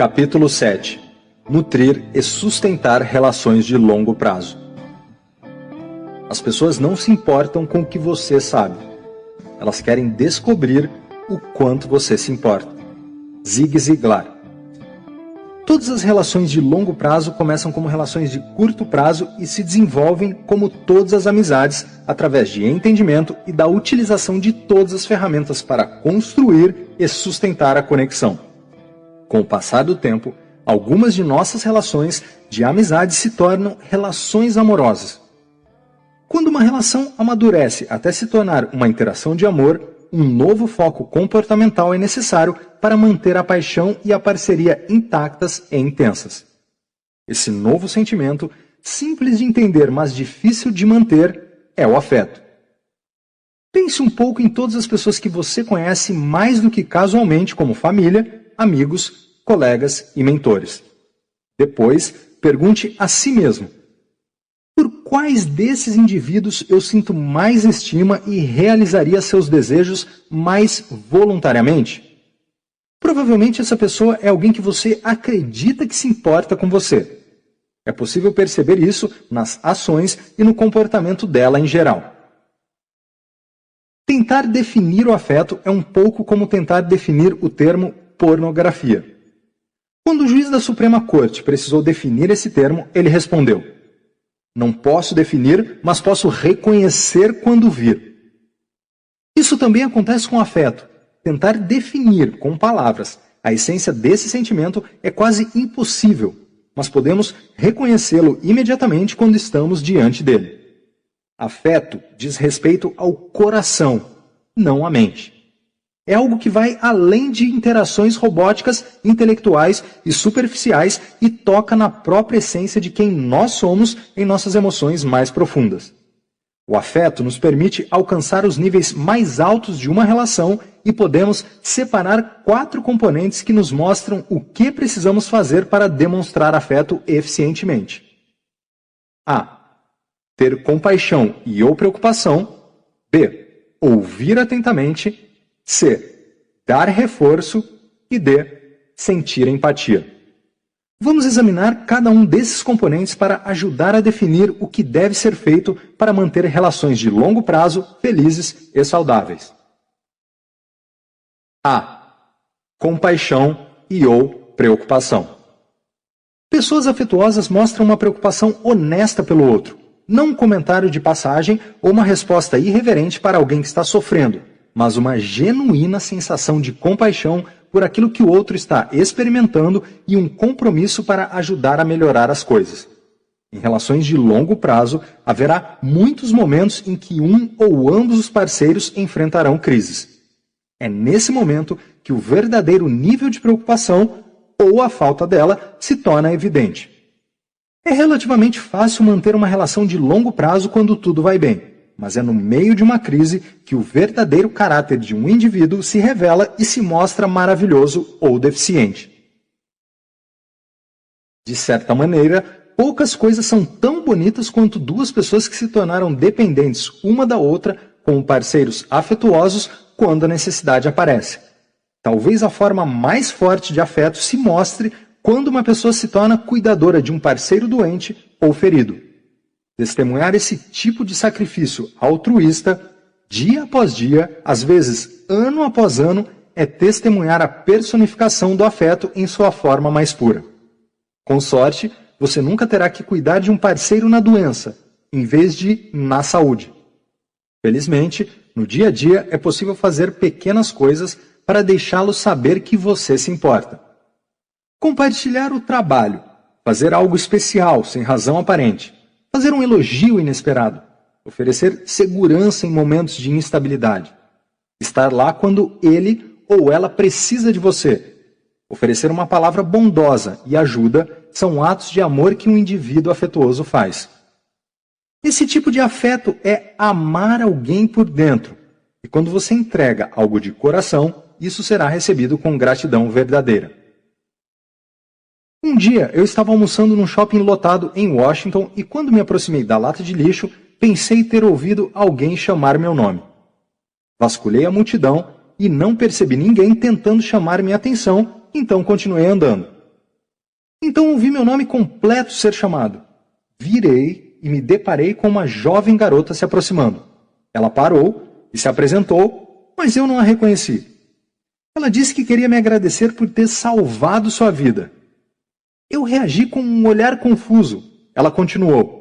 Capítulo 7. Nutrir e sustentar relações de longo prazo. As pessoas não se importam com o que você sabe. Elas querem descobrir o quanto você se importa. Zig Ziglar. Todas as relações de longo prazo começam como relações de curto prazo e se desenvolvem como todas as amizades, através de entendimento e da utilização de todas as ferramentas para construir e sustentar a conexão. Com o passar do tempo, algumas de nossas relações de amizade se tornam relações amorosas. Quando uma relação amadurece até se tornar uma interação de amor, um novo foco comportamental é necessário para manter a paixão e a parceria intactas e intensas. Esse novo sentimento, simples de entender, mas difícil de manter, é o afeto. Pense um pouco em todas as pessoas que você conhece mais do que casualmente, como família, amigos, colegas e mentores. Depois, pergunte a si mesmo: por quais desses indivíduos eu sinto mais estima e realizaria seus desejos mais voluntariamente? Provavelmente essa pessoa é alguém que você acredita que se importa com você. É possível perceber isso nas ações e no comportamento dela em geral. Tentar definir o afeto é um pouco como tentar definir o termo pornografia. Quando o juiz da Suprema Corte precisou definir esse termo, ele respondeu: não posso definir, mas posso reconhecer quando vir. Isso também acontece com o afeto. Tentar definir com palavras a essência desse sentimento é quase impossível, mas podemos reconhecê-lo imediatamente quando estamos diante dele. Afeto diz respeito ao coração, não à mente. É algo que vai além de interações robóticas, intelectuais e superficiais e toca na própria essência de quem nós somos em nossas emoções mais profundas. O afeto nos permite alcançar os níveis mais altos de uma relação e podemos separar 4 componentes que nos mostram o que precisamos fazer para demonstrar afeto eficientemente. A. Ter compaixão e ou preocupação. B. Ouvir atentamente. C. Dar reforço. E D. Sentir empatia. Vamos examinar cada um desses componentes para ajudar a definir o que deve ser feito para manter relações de longo prazo felizes e saudáveis. A. Compaixão e ou preocupação. Pessoas afetuosas mostram uma preocupação honesta pelo outro, não um comentário de passagem ou uma resposta irreverente para alguém que está sofrendo, mas uma genuína sensação de compaixão por aquilo que o outro está experimentando e um compromisso para ajudar a melhorar as coisas. Em relações de longo prazo, haverá muitos momentos em que um ou ambos os parceiros enfrentarão crises. É nesse momento que o verdadeiro nível de preocupação, ou a falta dela, se torna evidente. É relativamente fácil manter uma relação de longo prazo quando tudo vai bem. Mas é no meio de uma crise que o verdadeiro caráter de um indivíduo se revela e se mostra maravilhoso ou deficiente. De certa maneira, poucas coisas são tão bonitas quanto 2 pessoas que se tornaram dependentes uma da outra como parceiros afetuosos quando a necessidade aparece. Talvez a forma mais forte de afeto se mostre quando uma pessoa se torna cuidadora de um parceiro doente ou ferido. Testemunhar esse tipo de sacrifício altruísta, dia após dia, às vezes ano após ano, é testemunhar a personificação do afeto em sua forma mais pura. Com sorte, você nunca terá que cuidar de um parceiro na doença, em vez de na saúde. Felizmente, no dia a dia é possível fazer pequenas coisas para deixá-lo saber que você se importa. Compartilhar o trabalho, fazer algo especial sem razão aparente, fazer um elogio inesperado, oferecer segurança em momentos de instabilidade, estar lá quando ele ou ela precisa de você, oferecer uma palavra bondosa e ajuda são atos de amor que um indivíduo afetuoso faz. Esse tipo de afeto é amar alguém por dentro, e quando você entrega algo de coração, isso será recebido com gratidão verdadeira. Um dia, eu estava almoçando num shopping lotado em Washington e quando me aproximei da lata de lixo, pensei ter ouvido alguém chamar meu nome. Vasculhei a multidão e não percebi ninguém tentando chamar minha atenção, então continuei andando. Então ouvi meu nome completo ser chamado. Virei e me deparei com uma jovem garota se aproximando. Ela parou e se apresentou, mas eu não a reconheci. Ela disse que queria me agradecer por ter salvado sua vida. Eu reagi com um olhar confuso. Ela continuou.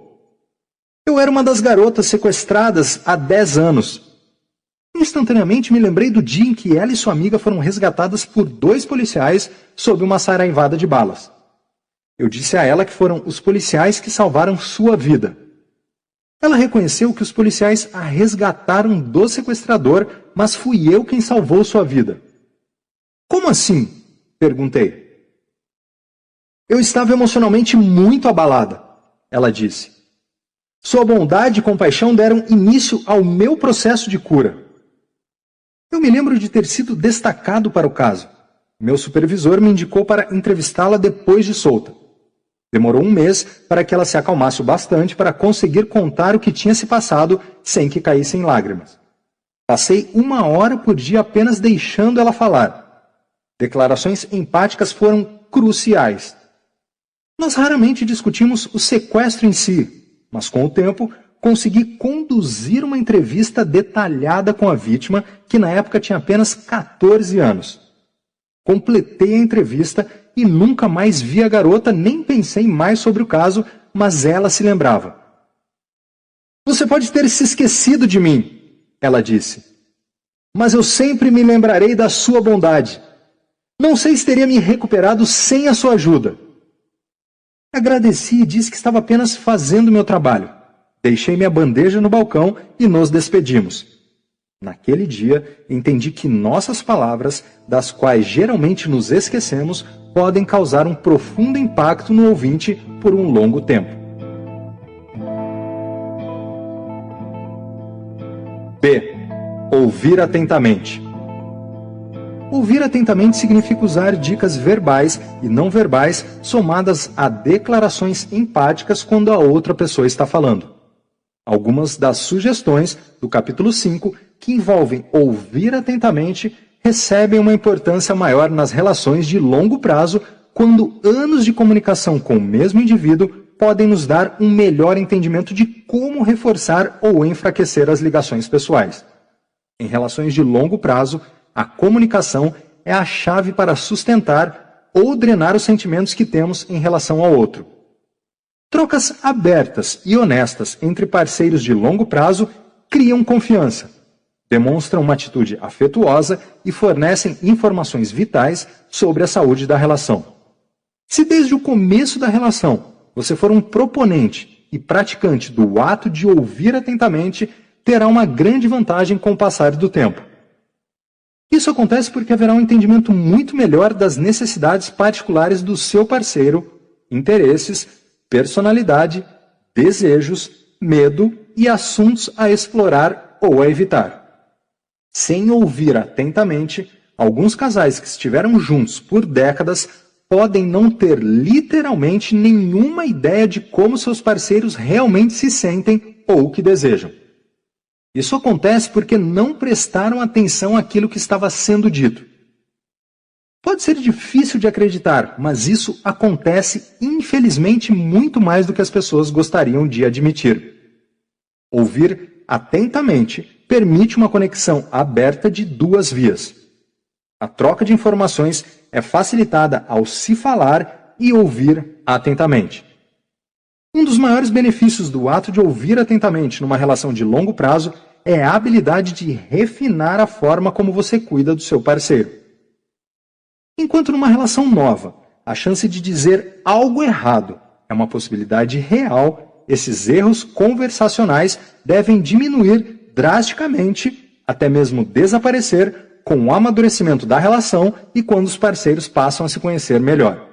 Eu era uma das garotas sequestradas há 10 anos. Instantaneamente me lembrei do dia em que ela e sua amiga foram resgatadas por 2 policiais sob uma saraivada de balas. Eu disse a ela que foram os policiais que salvaram sua vida. Ela reconheceu que os policiais a resgataram do sequestrador, mas fui eu quem salvou sua vida. Como assim? Perguntei. Eu estava emocionalmente muito abalada, ela disse. Sua bondade e compaixão deram início ao meu processo de cura. Eu me lembro de ter sido destacado para o caso. Meu supervisor me indicou para entrevistá-la depois de solta. Demorou 1 mês para que ela se acalmasse o bastante para conseguir contar o que tinha se passado sem que caísse em lágrimas. Passei 1 hora por dia apenas deixando ela falar. Declarações empáticas foram cruciais. Nós raramente discutimos o sequestro em si, mas com o tempo consegui conduzir uma entrevista detalhada com a vítima, que na época tinha apenas 14 anos. Completei a entrevista e nunca mais vi a garota, nem pensei mais sobre o caso, mas ela se lembrava. Você pode ter se esquecido de mim, ela disse, mas eu sempre me lembrarei da sua bondade. Não sei se teria me recuperado sem a sua ajuda. Agradeci e disse que estava apenas fazendo meu trabalho. Deixei minha bandeja no balcão e nos despedimos. Naquele dia, entendi que nossas palavras, das quais geralmente nos esquecemos, podem causar um profundo impacto no ouvinte por um longo tempo. B. Ouvir atentamente. Ouvir atentamente significa usar dicas verbais e não verbais somadas a declarações empáticas quando a outra pessoa está falando. Algumas das sugestões do capítulo 5, que envolvem ouvir atentamente, recebem uma importância maior nas relações de longo prazo, quando anos de comunicação com o mesmo indivíduo podem nos dar um melhor entendimento de como reforçar ou enfraquecer as ligações pessoais. Em relações de longo prazo, a comunicação é a chave para sustentar ou drenar os sentimentos que temos em relação ao outro. Trocas abertas e honestas entre parceiros de longo prazo criam confiança, demonstram uma atitude afetuosa e fornecem informações vitais sobre a saúde da relação. Se desde o começo da relação você for um proponente e praticante do ato de ouvir atentamente, terá uma grande vantagem com o passar do tempo. Isso acontece porque haverá um entendimento muito melhor das necessidades particulares do seu parceiro, interesses, personalidade, desejos, medo e assuntos a explorar ou a evitar. Sem ouvir atentamente, alguns casais que estiveram juntos por décadas podem não ter literalmente nenhuma ideia de como seus parceiros realmente se sentem ou o que desejam. Isso acontece porque não prestaram atenção àquilo que estava sendo dito. Pode ser difícil de acreditar, mas isso acontece, infelizmente, muito mais do que as pessoas gostariam de admitir. Ouvir atentamente permite uma conexão aberta de 2 vias. A troca de informações é facilitada ao se falar e ouvir atentamente. Um dos maiores benefícios do ato de ouvir atentamente numa relação de longo prazo é a habilidade de refinar a forma como você cuida do seu parceiro. Enquanto numa relação nova, a chance de dizer algo errado é uma possibilidade real, esses erros conversacionais devem diminuir drasticamente, até mesmo desaparecer, com o amadurecimento da relação e quando os parceiros passam a se conhecer melhor.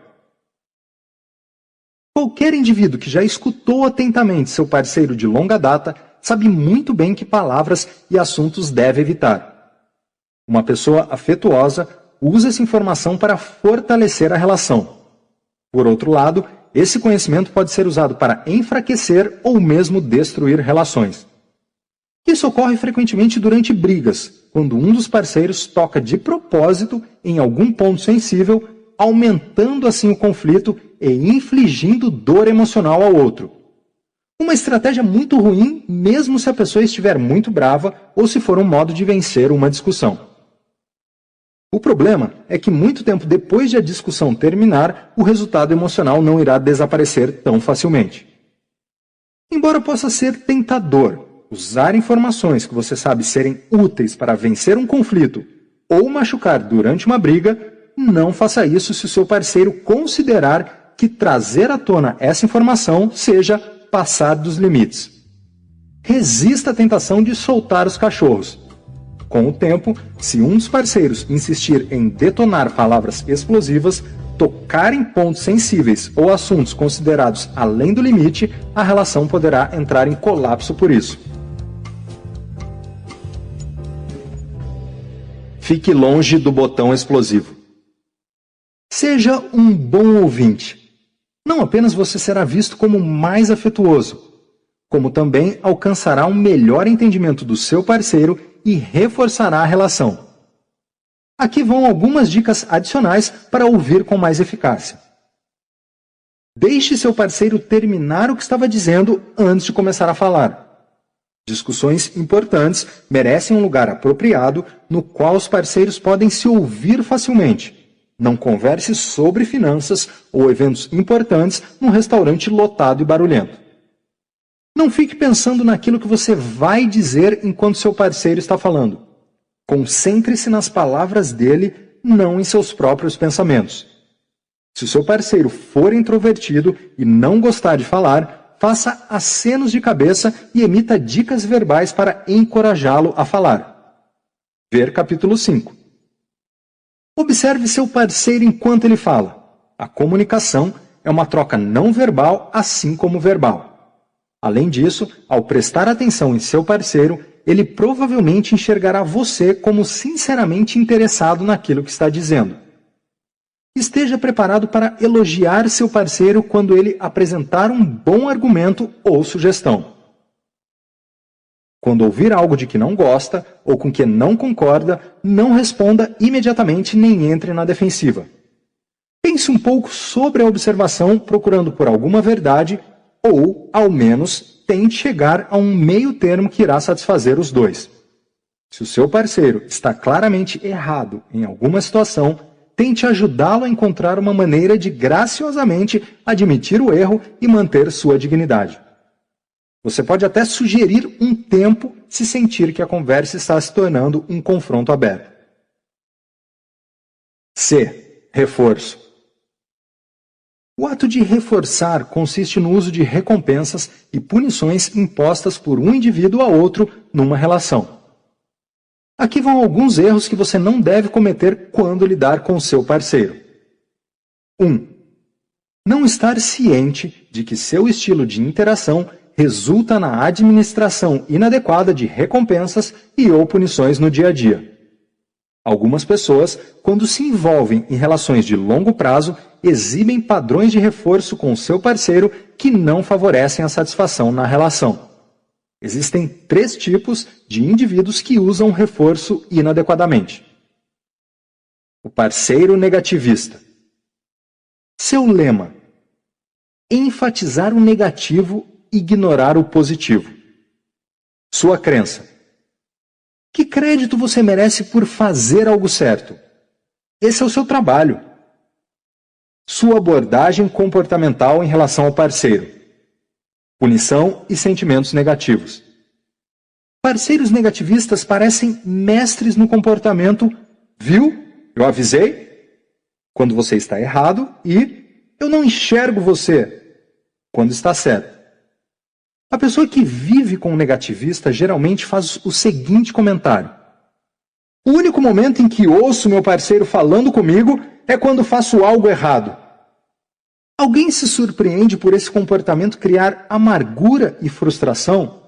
Qualquer indivíduo que já escutou atentamente seu parceiro de longa data sabe muito bem que palavras e assuntos deve evitar. Uma pessoa afetuosa usa essa informação para fortalecer a relação. Por outro lado, esse conhecimento pode ser usado para enfraquecer ou mesmo destruir relações. Isso ocorre frequentemente durante brigas, quando um dos parceiros toca de propósito em algum ponto sensível, aumentando assim o conflito e infligindo dor emocional ao outro. Uma estratégia muito ruim, mesmo se a pessoa estiver muito brava ou se for um modo de vencer uma discussão. O problema é que muito tempo depois de a discussão terminar, o resultado emocional não irá desaparecer tão facilmente. Embora possa ser tentador usar informações que você sabe serem úteis para vencer um conflito ou machucar durante uma briga, não faça isso se o seu parceiro considerar que trazer à tona essa informação seja passar dos limites. Resista à tentação de soltar os cachorros. Com o tempo, se um dos parceiros insistir em detonar palavras explosivas, tocar em pontos sensíveis ou assuntos considerados além do limite, a relação poderá entrar em colapso por isso. Fique longe do botão explosivo. Seja um bom ouvinte. Não apenas você será visto como mais afetuoso, como também alcançará um melhor entendimento do seu parceiro e reforçará a relação. Aqui vão algumas dicas adicionais para ouvir com mais eficácia. Deixe seu parceiro terminar o que estava dizendo antes de começar a falar. Discussões importantes merecem um lugar apropriado no qual os parceiros podem se ouvir facilmente. Não converse sobre finanças ou eventos importantes num restaurante lotado e barulhento. Não fique pensando naquilo que você vai dizer enquanto seu parceiro está falando. Concentre-se nas palavras dele, não em seus próprios pensamentos. Se o seu parceiro for introvertido e não gostar de falar, faça acenos de cabeça e emita dicas verbais para encorajá-lo a falar. Ver capítulo 5. Observe seu parceiro enquanto ele fala. A comunicação é uma troca não verbal, assim como verbal. Além disso, ao prestar atenção em seu parceiro, ele provavelmente enxergará você como sinceramente interessado naquilo que está dizendo. Esteja preparado para elogiar seu parceiro quando ele apresentar um bom argumento ou sugestão. Quando ouvir algo de que não gosta ou com que não concorda, não responda imediatamente nem entre na defensiva. Pense um pouco sobre a observação, procurando por alguma verdade ou, ao menos, tente chegar a um meio termo que irá satisfazer os dois. Se o seu parceiro está claramente errado em alguma situação, tente ajudá-lo a encontrar uma maneira de graciosamente admitir o erro e manter sua dignidade. Você pode até sugerir um tempo se sentir que a conversa está se tornando um confronto aberto. C. Reforço. O ato de reforçar consiste no uso de recompensas e punições impostas por um indivíduo a outro numa relação. Aqui vão alguns erros que você não deve cometer quando lidar com seu parceiro. 1. Não estar ciente de que seu estilo de interação resulta na administração inadequada de recompensas e ou punições no dia a dia. Algumas pessoas, quando se envolvem em relações de longo prazo, exibem padrões de reforço com seu parceiro que não favorecem a satisfação na relação. Existem 3 tipos de indivíduos que usam reforço inadequadamente. O parceiro negativista. Seu lema: enfatizar o negativo e ignorar o positivo. Sua crença: que crédito você merece por fazer algo certo? Esse é o seu trabalho. Sua abordagem comportamental em relação ao parceiro: punição e sentimentos negativos. Parceiros negativistas parecem mestres no comportamento "viu? Eu avisei" quando você está errado e "eu não enxergo você" quando está certo. A pessoa que vive com um negativista geralmente faz o seguinte comentário: o único momento em que ouço meu parceiro falando comigo é quando faço algo errado. Alguém se surpreende por esse comportamento criar amargura e frustração?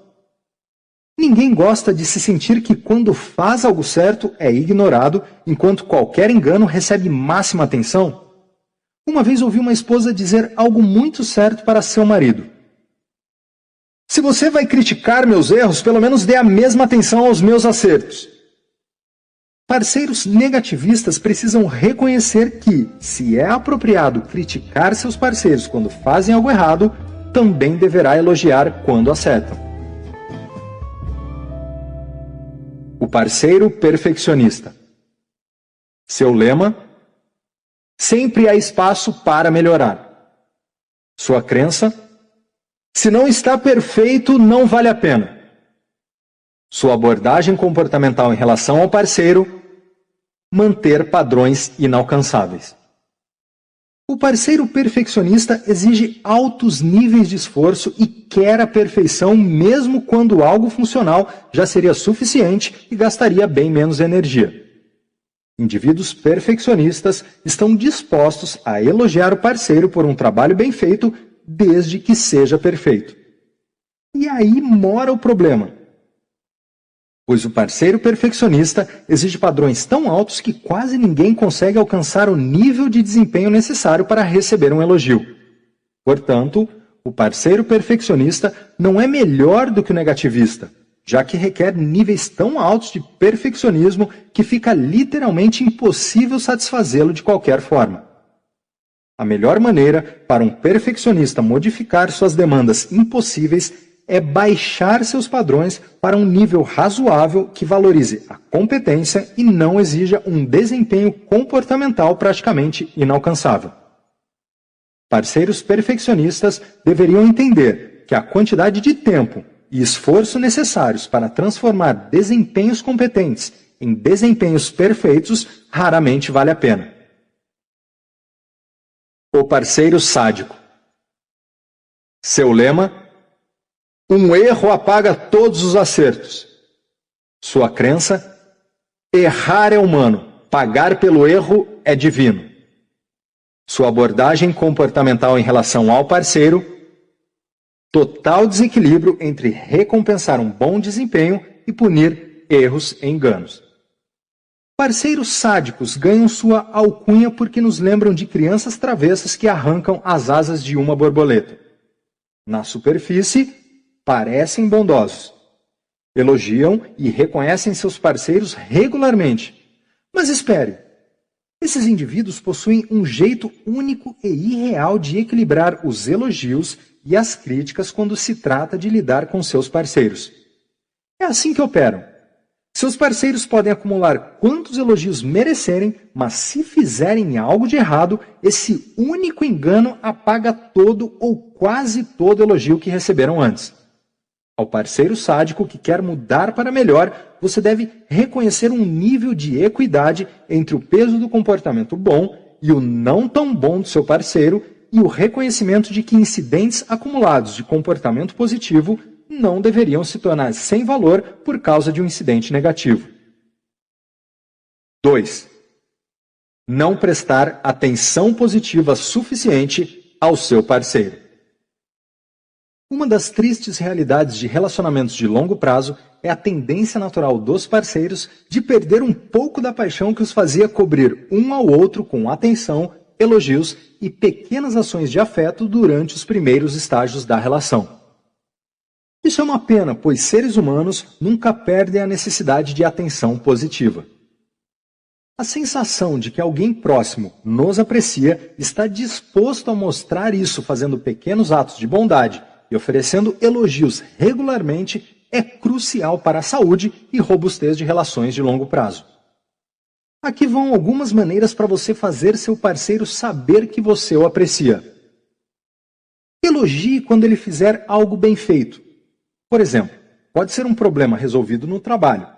Ninguém gosta de se sentir que quando faz algo certo é ignorado, enquanto qualquer engano recebe máxima atenção. Uma vez ouvi uma esposa dizer algo muito certo para seu marido: se você vai criticar meus erros, pelo menos dê a mesma atenção aos meus acertos. Parceiros negativistas precisam reconhecer que, se é apropriado criticar seus parceiros quando fazem algo errado, também deverá elogiar quando acertam. O parceiro perfeccionista. Seu lema: sempre há espaço para melhorar. Sua crença: se não está perfeito, não vale a pena. Sua abordagem comportamental em relação ao parceiro: manter padrões inalcançáveis. O parceiro perfeccionista exige altos níveis de esforço e quer a perfeição mesmo quando algo funcional já seria suficiente e gastaria bem menos energia. Indivíduos perfeccionistas estão dispostos a elogiar o parceiro por um trabalho bem feito, desde que seja perfeito. E aí mora o problema. Pois o parceiro perfeccionista exige padrões tão altos que quase ninguém consegue alcançar o nível de desempenho necessário para receber um elogio. Portanto, o parceiro perfeccionista não é melhor do que o negativista, já que requer níveis tão altos de perfeccionismo que fica literalmente impossível satisfazê-lo de qualquer forma. A melhor maneira para um perfeccionista modificar suas demandas impossíveis é baixar seus padrões para um nível razoável que valorize a competência e não exija um desempenho comportamental praticamente inalcançável. Parceiros perfeccionistas deveriam entender que a quantidade de tempo e esforço necessários para transformar desempenhos competentes em desempenhos perfeitos raramente vale a pena. O parceiro sádico. Seu lema: um erro apaga todos os acertos. Sua crença: errar é humano, pagar pelo erro é divino. Sua abordagem comportamental em relação ao parceiro: total desequilíbrio entre recompensar um bom desempenho e punir erros e enganos. Parceiros sádicos ganham sua alcunha porque nos lembram de crianças travessas que arrancam as asas de uma borboleta. Na superfície, parecem bondosos. Elogiam e reconhecem seus parceiros regularmente. Mas espere, esses indivíduos possuem um jeito único e irreal de equilibrar os elogios e as críticas quando se trata de lidar com seus parceiros. É assim que operam. Seus parceiros podem acumular quantos elogios merecerem, mas se fizerem algo de errado, esse único engano apaga todo ou quase todo elogio que receberam antes. Ao parceiro sádico que quer mudar para melhor, você deve reconhecer um nível de equidade entre o peso do comportamento bom e o não tão bom do seu parceiro e o reconhecimento de que incidentes acumulados de comportamento positivo não deveriam se tornar sem valor por causa de um incidente negativo. 2. Não prestar atenção positiva suficiente ao seu parceiro. Uma das tristes realidades de relacionamentos de longo prazo é a tendência natural dos parceiros de perder um pouco da paixão que os fazia cobrir um ao outro com atenção, elogios e pequenas ações de afeto durante os primeiros estágios da relação. Isso é uma pena, pois seres humanos nunca perdem a necessidade de atenção positiva. A sensação de que alguém próximo nos aprecia, está disposto a mostrar isso fazendo pequenos atos de bondade e oferecendo elogios regularmente é crucial para a saúde e robustez de relações de longo prazo. Aqui vão algumas maneiras para você fazer seu parceiro saber que você o aprecia. Elogie quando ele fizer algo bem feito. Por exemplo, pode ser um problema resolvido no trabalho.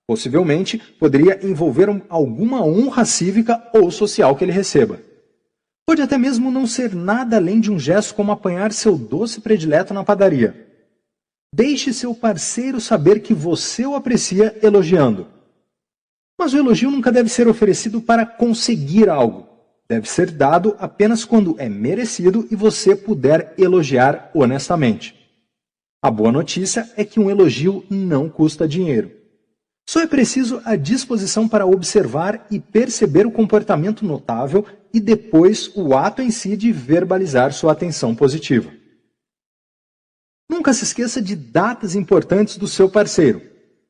Possivelmente, poderia envolver alguma honra cívica ou social que ele receba. Pode até mesmo não ser nada além de um gesto como apanhar seu doce predileto na padaria. Deixe seu parceiro saber que você o aprecia elogiando. Mas o elogio nunca deve ser oferecido para conseguir algo. Deve ser dado apenas quando é merecido e você puder elogiar honestamente. A boa notícia é que um elogio não custa dinheiro. Só é preciso a disposição para observar e perceber o comportamento notável e depois o ato em si de verbalizar sua atenção positiva. Nunca se esqueça de datas importantes do seu parceiro,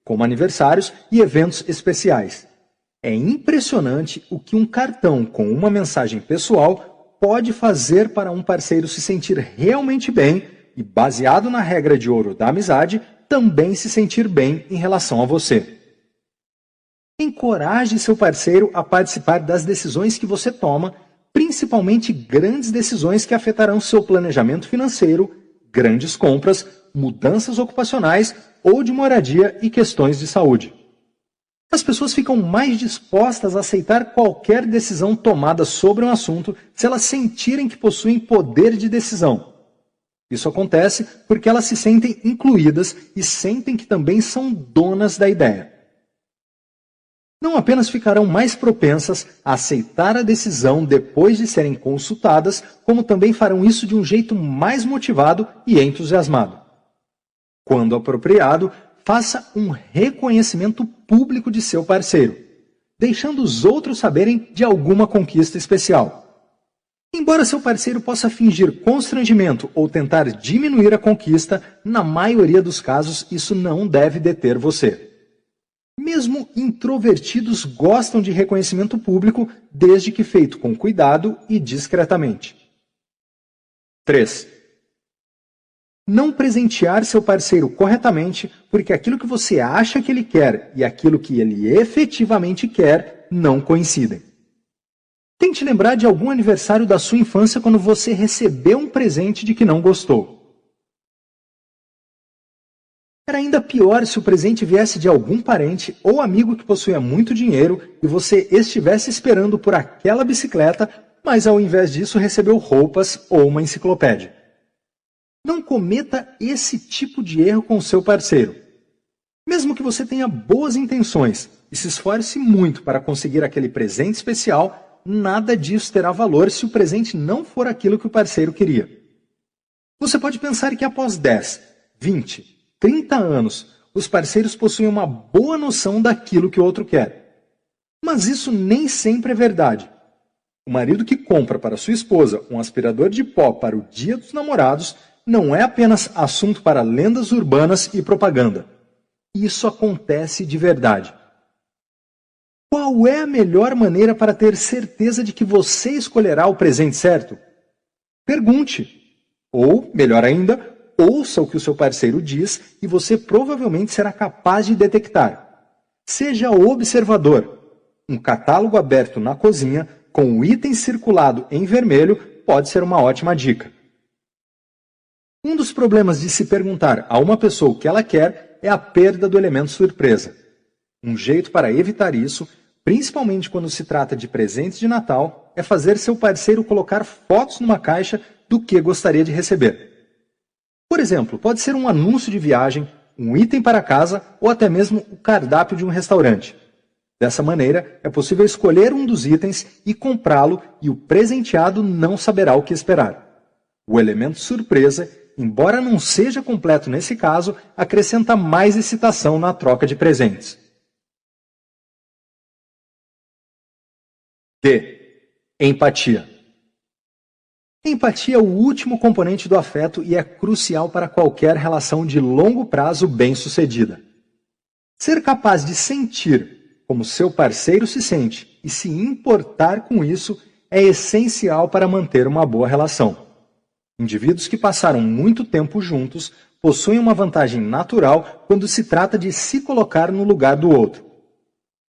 como aniversários e eventos especiais. É impressionante o que um cartão com uma mensagem pessoal pode fazer para um parceiro se sentir realmente bem e, baseado na regra de ouro da amizade, também se sentir bem em relação a você. Encoraje seu parceiro a participar das decisões que você toma, principalmente grandes decisões que afetarão seu planejamento financeiro, grandes compras, mudanças ocupacionais ou de moradia e questões de saúde. As pessoas ficam mais dispostas a aceitar qualquer decisão tomada sobre um assunto se elas sentirem que possuem poder de decisão. Isso acontece porque elas se sentem incluídas e sentem que também são donas da ideia. Não apenas ficarão mais propensas a aceitar a decisão depois de serem consultadas, como também farão isso de um jeito mais motivado e entusiasmado. Quando apropriado, faça um reconhecimento público de seu parceiro, deixando os outros saberem de alguma conquista especial. Embora seu parceiro possa fingir constrangimento ou tentar diminuir a conquista, na maioria dos casos isso não deve deter você. Mesmo introvertidos gostam de reconhecimento público, desde que feito com cuidado e discretamente. 3. Não presentear seu parceiro corretamente, porque aquilo que você acha que ele quer e aquilo que ele efetivamente quer não coincidem. Tente lembrar de algum aniversário da sua infância quando você recebeu um presente de que não gostou. Era ainda pior se o presente viesse de algum parente ou amigo que possuía muito dinheiro e você estivesse esperando por aquela bicicleta, mas ao invés disso recebeu roupas ou uma enciclopédia. Não cometa esse tipo de erro com seu parceiro. Mesmo que você tenha boas intenções e se esforce muito para conseguir aquele presente especial, nada disso terá valor se o presente não for aquilo que o parceiro queria. Você pode pensar que após 10, 20, 30 anos, os parceiros possuem uma boa noção daquilo que o outro quer. Mas isso nem sempre é verdade. O marido que compra para sua esposa um aspirador de pó para o Dia dos Namorados não é apenas assunto para lendas urbanas e propaganda. Isso acontece de verdade. Qual é a melhor maneira para ter certeza de que você escolherá o presente certo? Pergunte. Ou, melhor ainda, ouça o que o seu parceiro diz e você provavelmente será capaz de detectar. Seja observador. Um catálogo aberto na cozinha, com o item circulado em vermelho, pode ser uma ótima dica. Um dos problemas de se perguntar a uma pessoa o que ela quer é a perda do elemento surpresa. Um jeito para evitar isso, principalmente quando se trata de presentes de Natal, é fazer seu parceiro colocar fotos numa caixa do que gostaria de receber. Por exemplo, pode ser um anúncio de viagem, um item para casa ou até mesmo o cardápio de um restaurante. Dessa maneira, é possível escolher um dos itens e comprá-lo e o presenteado não saberá o que esperar. O elemento surpresa, embora não seja completo nesse caso, acrescenta mais excitação na troca de presentes. D. Empatia. Empatia é o último componente do afeto e é crucial para qualquer relação de longo prazo bem-sucedida. Ser capaz de sentir como seu parceiro se sente e se importar com isso é essencial para manter uma boa relação. Indivíduos que passaram muito tempo juntos possuem uma vantagem natural quando se trata de se colocar no lugar do outro.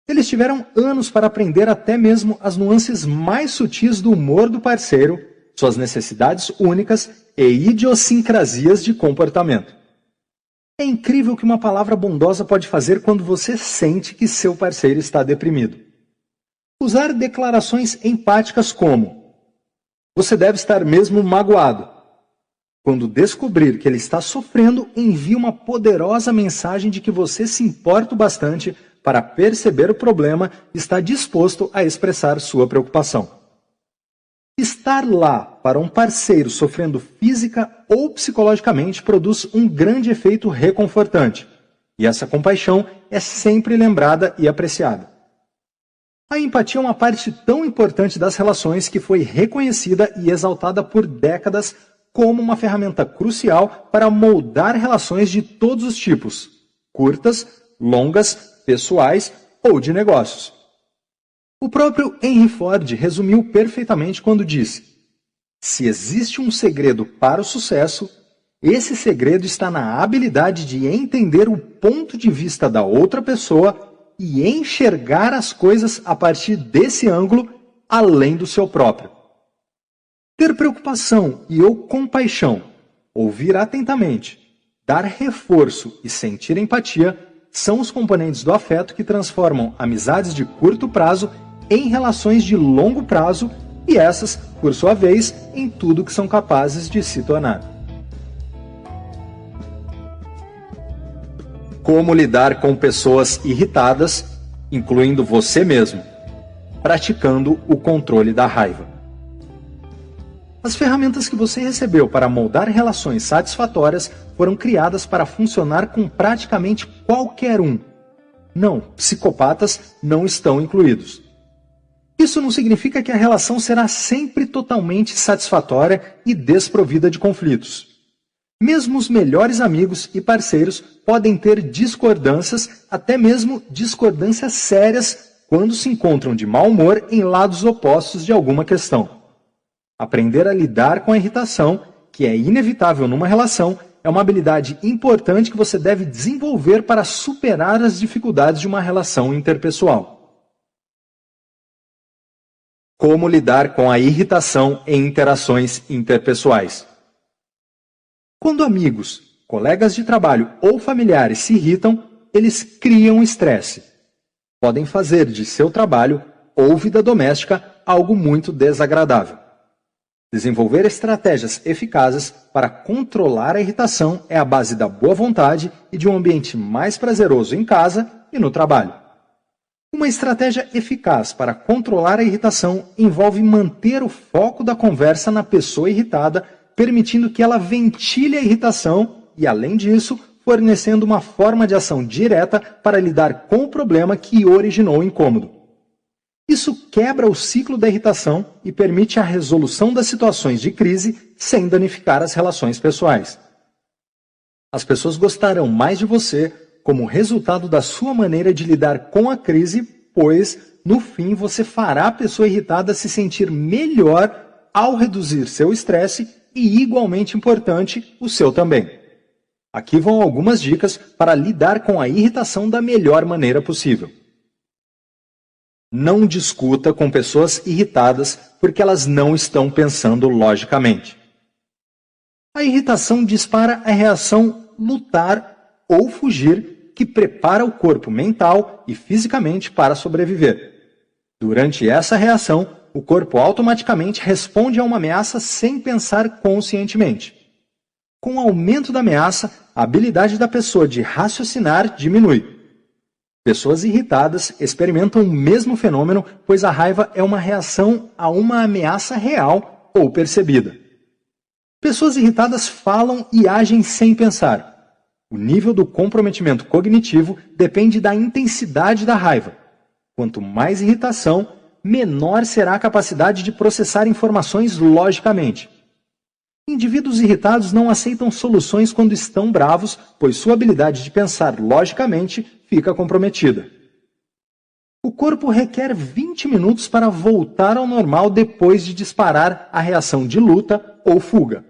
Eles tiveram anos para aprender até mesmo as nuances mais sutis do humor do parceiro, suas necessidades únicas e idiosincrasias de comportamento. É incrível o que uma palavra bondosa pode fazer quando você sente que seu parceiro está deprimido. Usar declarações empáticas como: você deve estar mesmo magoado. Quando descobrir que ele está sofrendo, envie uma poderosa mensagem de que você se importa o bastante para perceber o problema e está disposto a expressar sua preocupação. Estar lá para um parceiro sofrendo física ou psicologicamente produz um grande efeito reconfortante, e essa compaixão é sempre lembrada e apreciada. A empatia é uma parte tão importante das relações que foi reconhecida e exaltada por décadas como uma ferramenta crucial para moldar relações de todos os tipos, curtas, longas, pessoais ou de negócios. O próprio Henry Ford resumiu perfeitamente quando disse: "Se existe um segredo para o sucesso, esse segredo está na habilidade de entender o ponto de vista da outra pessoa e enxergar as coisas a partir desse ângulo, além do seu próprio." Ter preocupação e ou compaixão, ouvir atentamente, dar reforço e sentir empatia são os componentes do afeto que transformam amizades de curto prazo em relações de longo prazo e essas, por sua vez, em tudo que são capazes de se tornar. Como lidar com pessoas irritadas, incluindo você mesmo, praticando o controle da raiva. As ferramentas que você recebeu para moldar relações satisfatórias foram criadas para funcionar com praticamente qualquer um. Não, psicopatas não estão incluídos. Isso não significa que a relação será sempre totalmente satisfatória e desprovida de conflitos. Mesmo os melhores amigos e parceiros podem ter discordâncias, até mesmo discordâncias sérias, quando se encontram de mau humor em lados opostos de alguma questão. Aprender a lidar com a irritação, que é inevitável numa relação, é uma habilidade importante que você deve desenvolver para superar as dificuldades de uma relação interpessoal. Como lidar com a irritação em interações interpessoais. Quando amigos, colegas de trabalho ou familiares se irritam, eles criam estresse. Podem fazer de seu trabalho ou vida doméstica algo muito desagradável. Desenvolver estratégias eficazes para controlar a irritação é a base da boa vontade e de um ambiente mais prazeroso em casa e no trabalho. Uma estratégia eficaz para controlar a irritação envolve manter o foco da conversa na pessoa irritada, permitindo que ela ventile a irritação e, além disso, fornecendo uma forma de ação direta para lidar com o problema que originou o incômodo. Isso quebra o ciclo da irritação e permite a resolução das situações de crise sem danificar as relações pessoais. As pessoas gostarão mais de você como resultado da sua maneira de lidar com a crise, pois, no fim, você fará a pessoa irritada se sentir melhor ao reduzir seu estresse e, igualmente importante, o seu também. Aqui vão algumas dicas para lidar com a irritação da melhor maneira possível. Não discuta com pessoas irritadas porque elas não estão pensando logicamente. A irritação dispara a reação lutar ou fugir que prepara o corpo mental e fisicamente para sobreviver. Durante essa reação, o corpo automaticamente responde a uma ameaça sem pensar conscientemente. Com o aumento da ameaça, a habilidade da pessoa de raciocinar diminui. Pessoas irritadas experimentam o mesmo fenômeno, pois a raiva é uma reação a uma ameaça real ou percebida. Pessoas irritadas falam e agem sem pensar. O nível do comprometimento cognitivo depende da intensidade da raiva. Quanto mais irritação, menor será a capacidade de processar informações logicamente. Indivíduos irritados não aceitam soluções quando estão bravos, pois sua habilidade de pensar logicamente fica comprometida. O corpo requer 20 minutos para voltar ao normal depois de disparar a reação de luta ou fuga.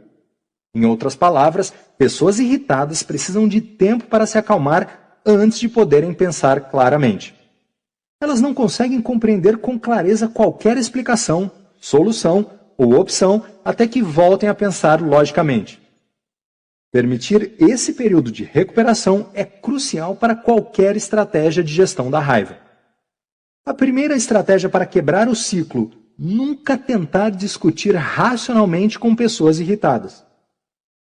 Em outras palavras, pessoas irritadas precisam de tempo para se acalmar antes de poderem pensar claramente. Elas não conseguem compreender com clareza qualquer explicação, solução ou opção até que voltem a pensar logicamente. Permitir esse período de recuperação é crucial para qualquer estratégia de gestão da raiva. A primeira estratégia para quebrar o ciclo: nunca tentar discutir racionalmente com pessoas irritadas.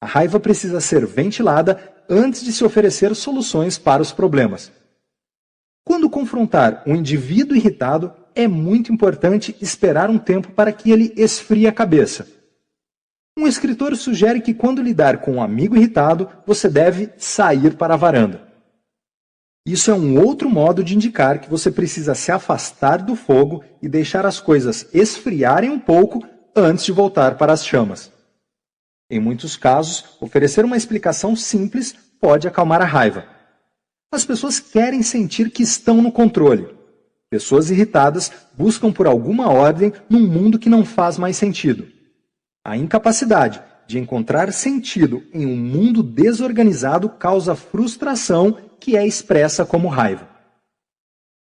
A raiva precisa ser ventilada antes de se oferecer soluções para os problemas. Quando confrontar um indivíduo irritado, é muito importante esperar um tempo para que ele esfrie a cabeça. Um escritor sugere que quando lidar com um amigo irritado, você deve sair para a varanda. Isso é um outro modo de indicar que você precisa se afastar do fogo e deixar as coisas esfriarem um pouco antes de voltar para as chamas. Em muitos casos, oferecer uma explicação simples pode acalmar a raiva. As pessoas querem sentir que estão no controle. Pessoas irritadas buscam por alguma ordem num mundo que não faz mais sentido. A incapacidade de encontrar sentido em um mundo desorganizado causa frustração que é expressa como raiva.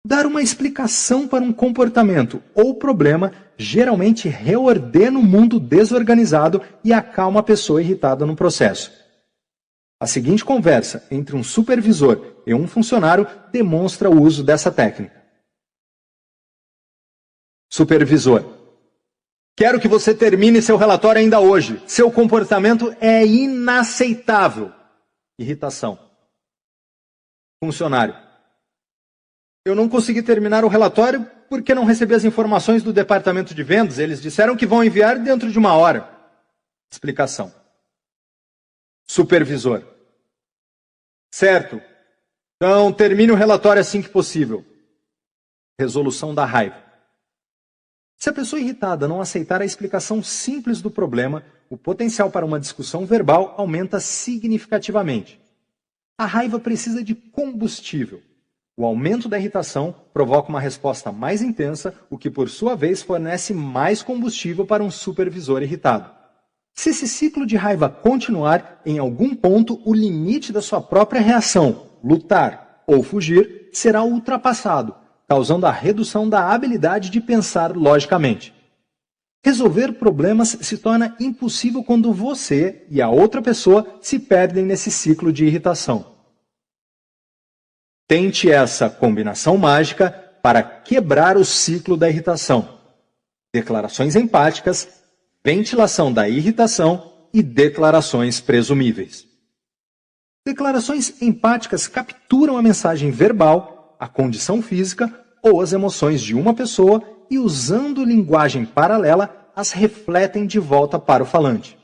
Dar uma explicação para um comportamento ou problema geralmente reordena o mundo desorganizado e acalma a pessoa irritada no processo. A seguinte conversa entre um supervisor e um funcionário demonstra o uso dessa técnica. Supervisor: quero que você termine seu relatório ainda hoje. Seu comportamento é inaceitável. Irritação. Funcionário: eu não consegui terminar o relatório porque não recebi as informações do departamento de vendas. Eles disseram que vão enviar dentro de 1 hora. Explicação. Supervisor: certo. Então termine o relatório assim que possível. Resolução da raiva. Se a pessoa irritada não aceitar a explicação simples do problema, o potencial para uma discussão verbal aumenta significativamente. A raiva precisa de combustível. O aumento da irritação provoca uma resposta mais intensa, o que por sua vez fornece mais combustível para um supervisor irritado. Se esse ciclo de raiva continuar, em algum ponto o limite da sua própria reação, lutar ou fugir, será ultrapassado, causando a redução da habilidade de pensar logicamente. Resolver problemas se torna impossível quando você e a outra pessoa se perdem nesse ciclo de irritação. Tente essa combinação mágica para quebrar o ciclo da irritação. Declarações empáticas, ventilação da irritação e declarações presumíveis. Declarações empáticas capturam a mensagem verbal, a condição física ou as emoções de uma pessoa e, usando linguagem paralela, as refletem de volta para o falante.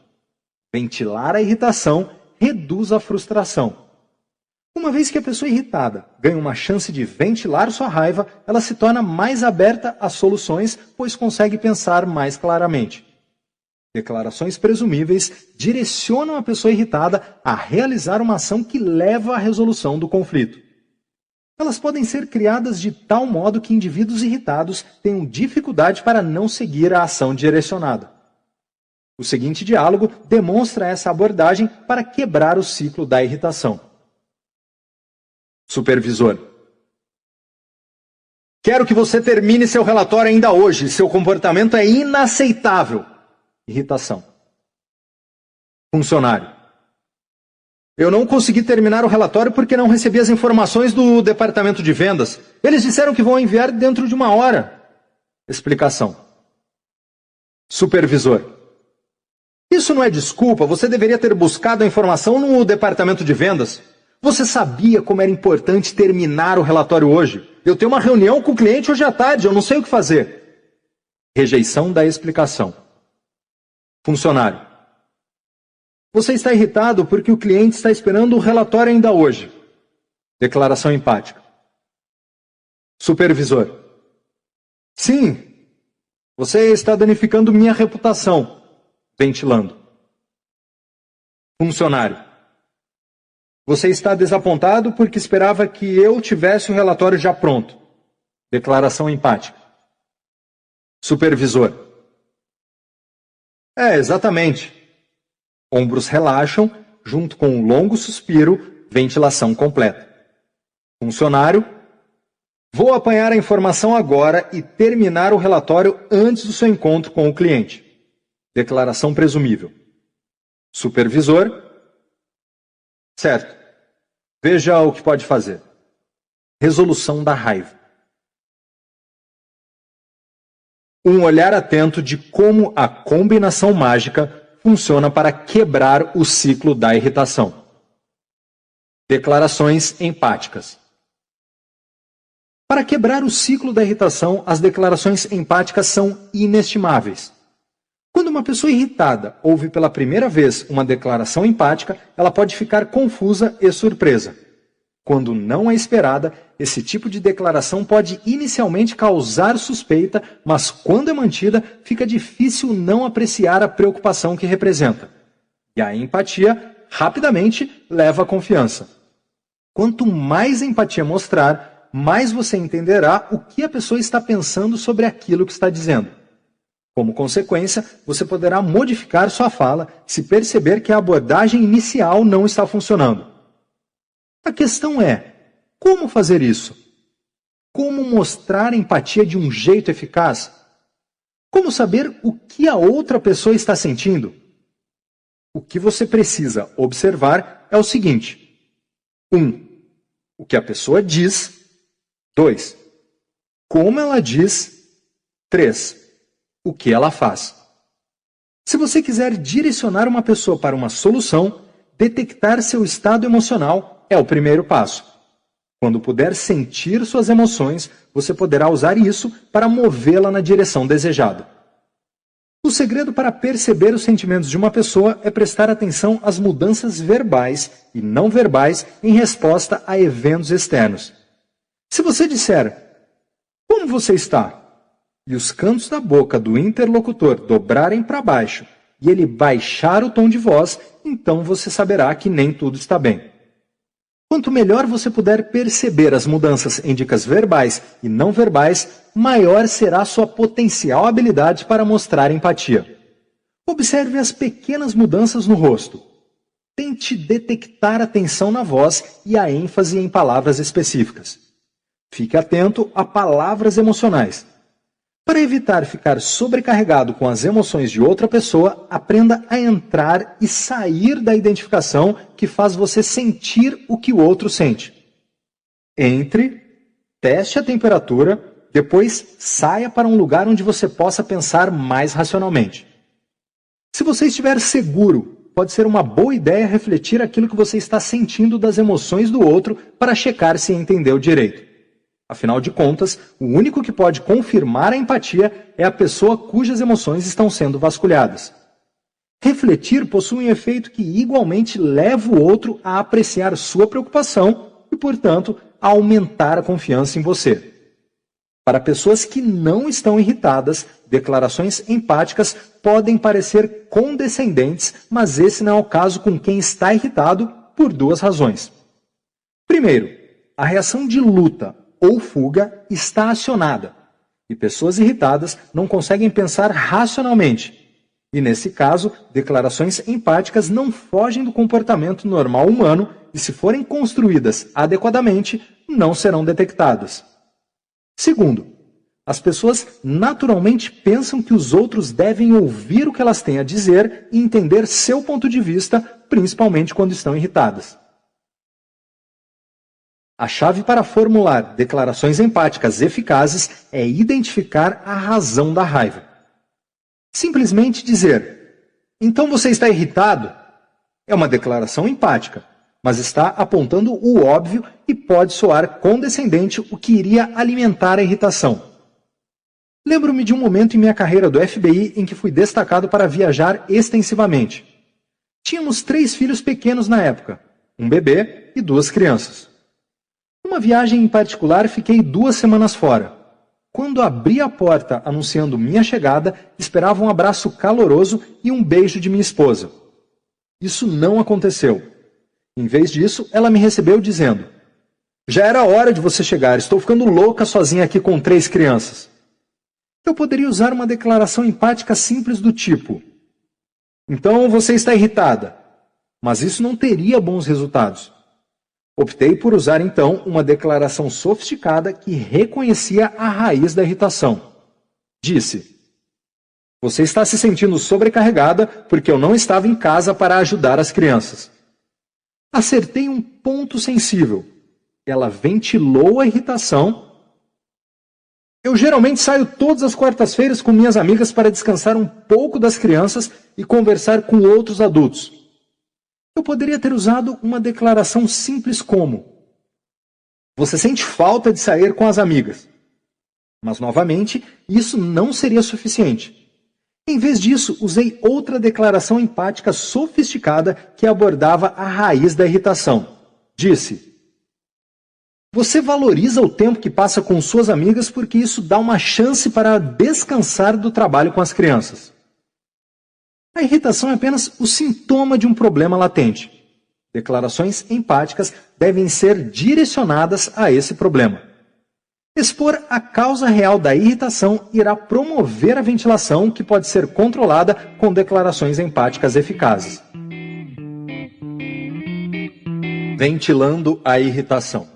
Ventilar a irritação reduz a frustração. Uma vez que a pessoa irritada ganha uma chance de ventilar sua raiva, ela se torna mais aberta a soluções, pois consegue pensar mais claramente. Declarações presumíveis direcionam a pessoa irritada a realizar uma ação que leva à resolução do conflito. Elas podem ser criadas de tal modo que indivíduos irritados tenham dificuldade para não seguir a ação direcionada. O seguinte diálogo demonstra essa abordagem para quebrar o ciclo da irritação. Supervisor: quero que você termine seu relatório ainda hoje. Seu comportamento é inaceitável. Irritação. Funcionário: eu não consegui terminar o relatório porque não recebi as informações do departamento de vendas. Eles disseram que vão enviar dentro de 1 hora. Explicação. Supervisor: isso não é desculpa. Você deveria ter buscado a informação no departamento de vendas. Você sabia como era importante terminar o relatório hoje? Eu tenho uma reunião com o cliente hoje à tarde, eu não sei o que fazer. Rejeição da explicação. Funcionário: você está irritado porque o cliente está esperando o relatório ainda hoje. Declaração empática. Supervisor: sim, você está danificando minha reputação. Ventilando. Funcionário: você está desapontado porque esperava que eu tivesse o relatório já pronto. Declaração empática. Supervisor: exatamente. Ombros relaxam, junto com um longo suspiro, ventilação completa. Funcionário: vou apanhar a informação agora e terminar o relatório antes do seu encontro com o cliente. Declaração presumível. Supervisor: certo. Veja o que pode fazer. Resolução da raiva. Um olhar atento de como a combinação mágica funciona para quebrar o ciclo da irritação. Declarações empáticas. Para quebrar o ciclo da irritação, as declarações empáticas são inestimáveis. Quando uma pessoa irritada ouve pela primeira vez uma declaração empática, ela pode ficar confusa e surpresa. Quando não é esperada, esse tipo de declaração pode inicialmente causar suspeita, mas quando é mantida, fica difícil não apreciar a preocupação que representa. E a empatia, rapidamente, leva à confiança. Quanto mais empatia mostrar, mais você entenderá o que a pessoa está pensando sobre aquilo que está dizendo. Como consequência, você poderá modificar sua fala se perceber que a abordagem inicial não está funcionando. A questão é, como fazer isso? Como mostrar empatia de um jeito eficaz? Como saber o que a outra pessoa está sentindo? O que você precisa observar é o seguinte: 1. O que a pessoa diz. 2. Como ela diz. 3. O que ela faz. Se você quiser direcionar uma pessoa para uma solução, detectar seu estado emocional é o primeiro passo. Quando puder sentir suas emoções, você poderá usar isso para movê-la na direção desejada. O segredo para perceber os sentimentos de uma pessoa é prestar atenção às mudanças verbais e não verbais em resposta a eventos externos. Se você disser, como você está? E os cantos da boca do interlocutor dobrarem para baixo e ele baixar o tom de voz, então você saberá que nem tudo está bem. Quanto melhor você puder perceber as mudanças em dicas verbais e não verbais, maior será sua potencial habilidade para mostrar empatia. Observe as pequenas mudanças no rosto. Tente detectar a tensão na voz e a ênfase em palavras específicas. Fique atento a palavras emocionais. Para evitar ficar sobrecarregado com as emoções de outra pessoa, aprenda a entrar e sair da identificação que faz você sentir o que o outro sente. Entre, teste a temperatura, depois saia para um lugar onde você possa pensar mais racionalmente. Se você estiver seguro, pode ser uma boa ideia refletir aquilo que você está sentindo das emoções do outro para checar se entendeu direito. Afinal de contas, o único que pode confirmar a empatia é a pessoa cujas emoções estão sendo vasculhadas. Refletir possui um efeito que igualmente leva o outro a apreciar sua preocupação e, portanto, a aumentar a confiança em você. Para pessoas que não estão irritadas, declarações empáticas podem parecer condescendentes, mas esse não é o caso com quem está irritado por duas razões. Primeiro, a reação de luta ou fuga está acionada, e pessoas irritadas não conseguem pensar racionalmente. E nesse caso, declarações empáticas não fogem do comportamento normal humano e, se forem construídas adequadamente, não serão detectadas. Segundo, as pessoas naturalmente pensam que os outros devem ouvir o que elas têm a dizer e entender seu ponto de vista, principalmente quando estão irritadas. A chave para formular declarações empáticas eficazes é identificar a razão da raiva. Simplesmente dizer, então você está irritado? É uma declaração empática, mas está apontando o óbvio e pode soar condescendente, o que iria alimentar a irritação. Lembro-me de um momento em minha carreira do FBI em que fui destacado para viajar extensivamente. Tínhamos 3 filhos pequenos na época, um bebê e 2 crianças. Numa viagem em particular, fiquei 2 semanas fora. Quando abri a porta anunciando minha chegada, esperava um abraço caloroso e um beijo de minha esposa. Isso não aconteceu. Em vez disso, ela me recebeu dizendo, já era hora de você chegar, estou ficando louca sozinha aqui com 3 crianças. Eu poderia usar uma declaração empática simples do tipo, então você está irritada, mas isso não teria bons resultados. Optei por usar, então, uma declaração sofisticada que reconhecia a raiz da irritação. Disse, você está se sentindo sobrecarregada porque eu não estava em casa para ajudar as crianças. Acertei um ponto sensível. Ela ventilou a irritação. Eu geralmente saio todas as quartas-feiras com minhas amigas para descansar um pouco das crianças e conversar com outros adultos. Eu poderia ter usado uma declaração simples como, você sente falta de sair com as amigas. Mas, novamente, isso não seria suficiente. Em vez disso, usei outra declaração empática sofisticada que abordava a raiz da irritação. Disse, você valoriza o tempo que passa com suas amigas porque isso dá uma chance para descansar do trabalho com as crianças. A irritação é apenas o sintoma de um problema latente. Declarações empáticas devem ser direcionadas a esse problema. Expor a causa real da irritação irá promover a ventilação, que pode ser controlada com declarações empáticas eficazes. Ventilando a irritação.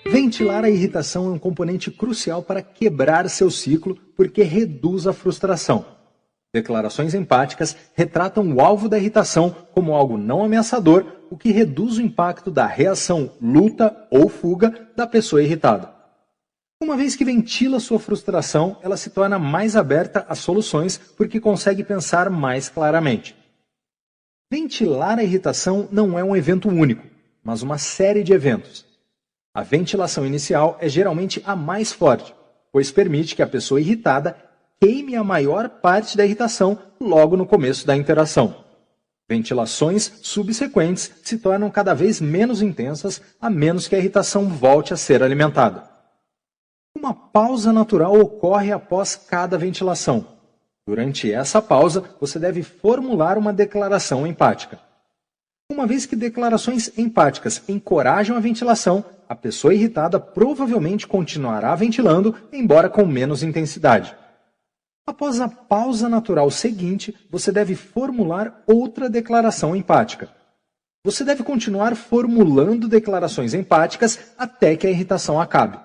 Ventilar a irritação é um componente crucial para quebrar seu ciclo, porque reduz a frustração. Declarações empáticas retratam o alvo da irritação como algo não ameaçador, o que reduz o impacto da reação luta ou fuga da pessoa irritada. Uma vez que ventila sua frustração, ela se torna mais aberta a soluções porque consegue pensar mais claramente. Ventilar a irritação não é um evento único, mas uma série de eventos. A ventilação inicial é geralmente a mais forte, pois permite que a pessoa irritada queime a maior parte da irritação logo no começo da interação. Ventilações subsequentes se tornam cada vez menos intensas, a menos que a irritação volte a ser alimentada. Uma pausa natural ocorre após cada ventilação. Durante essa pausa, você deve formular uma declaração empática. Uma vez que declarações empáticas encorajam a ventilação, a pessoa irritada provavelmente continuará ventilando, embora com menos intensidade. Após a pausa natural seguinte, você deve formular outra declaração empática. Você deve continuar formulando declarações empáticas até que a irritação acabe.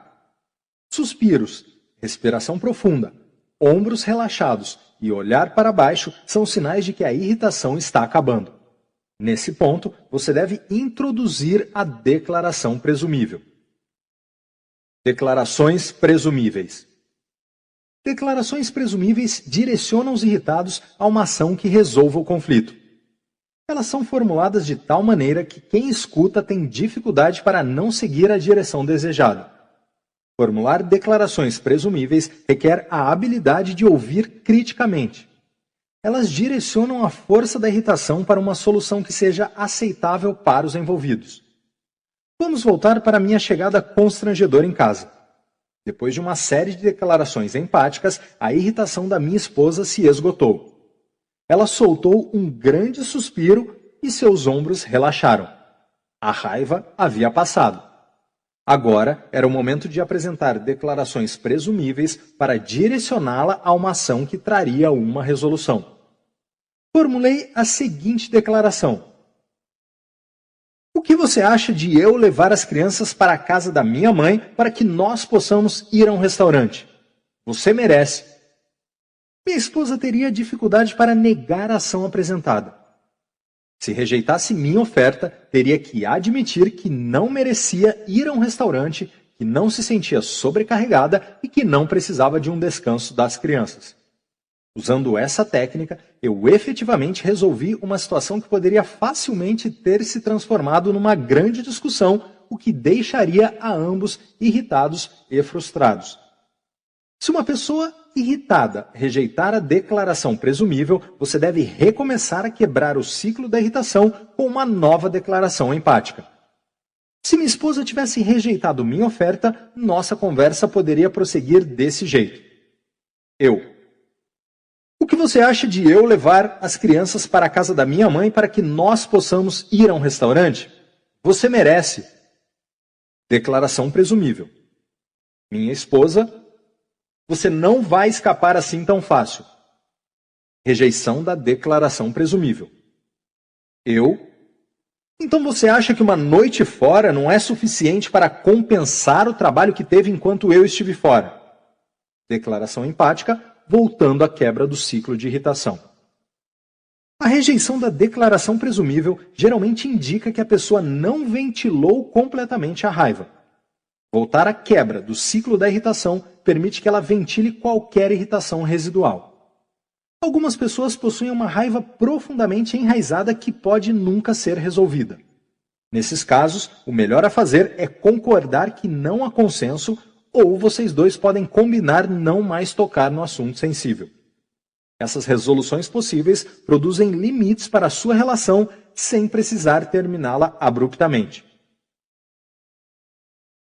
Suspiros, respiração profunda, ombros relaxados e olhar para baixo são sinais de que a irritação está acabando. Nesse ponto, você deve introduzir a declaração presumível. Declarações presumíveis. Declarações presumíveis direcionam os irritados a uma ação que resolva o conflito. Elas são formuladas de tal maneira que quem escuta tem dificuldade para não seguir a direção desejada. Formular declarações presumíveis requer a habilidade de ouvir criticamente. Elas direcionam a força da irritação para uma solução que seja aceitável para os envolvidos. Vamos voltar para a minha chegada constrangedora em casa. Depois de uma série de declarações empáticas, a irritação da minha esposa se esgotou. Ela soltou um grande suspiro e seus ombros relaxaram. A raiva havia passado. Agora era o momento de apresentar declarações presumíveis para direcioná-la a uma ação que traria uma resolução. Formulei a seguinte declaração: o que você acha de eu levar as crianças para a casa da minha mãe para que nós possamos ir a um restaurante? Você merece. Minha esposa teria dificuldade para negar a ação apresentada. Se rejeitasse minha oferta, teria que admitir que não merecia ir a um restaurante, que não se sentia sobrecarregada e que não precisava de um descanso das crianças. Usando essa técnica, eu efetivamente resolvi uma situação que poderia facilmente ter se transformado numa grande discussão, o que deixaria a ambos irritados e frustrados. Se uma pessoa irritada rejeitar a declaração presumível, você deve recomeçar a quebrar o ciclo da irritação com uma nova declaração empática. Se minha esposa tivesse rejeitado minha oferta, nossa conversa poderia prosseguir desse jeito. O que você acha de eu levar as crianças para a casa da minha mãe para que nós possamos ir a um restaurante? Você merece. Declaração presumível. Minha esposa: você não vai escapar assim tão fácil. Rejeição da declaração presumível. Então você acha que uma noite fora não é suficiente para compensar o trabalho que teve enquanto eu estive fora? Declaração empática, voltando à quebra do ciclo de irritação. A rejeição da declaração presumível geralmente indica que a pessoa não ventilou completamente a raiva. Voltar à quebra do ciclo da irritação permite que ela ventile qualquer irritação residual. Algumas pessoas possuem uma raiva profundamente enraizada que pode nunca ser resolvida. Nesses casos, o melhor a fazer é concordar que não há consenso, ou vocês dois podem combinar não mais tocar no assunto sensível. Essas resoluções possíveis produzem limites para a sua relação sem precisar terminá-la abruptamente.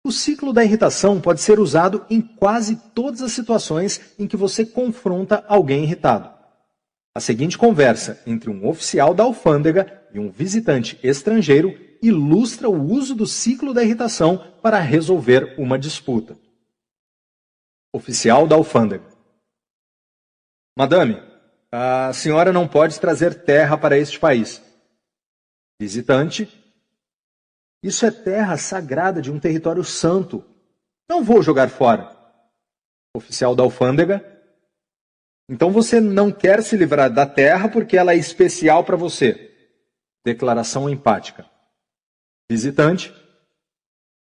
O ciclo da irritação pode ser usado em quase todas as situações em que você confronta alguém irritado. A seguinte conversa entre um oficial da alfândega e um visitante estrangeiro ilustra o uso do ciclo da irritação para resolver uma disputa. Oficial da alfândega. Madame, a senhora não pode trazer terra para este país. Visitante. Isso é terra sagrada de um território santo. Não vou jogar fora. Oficial da alfândega. Então você não quer se livrar da terra porque ela é especial para você. Declaração empática. Visitante.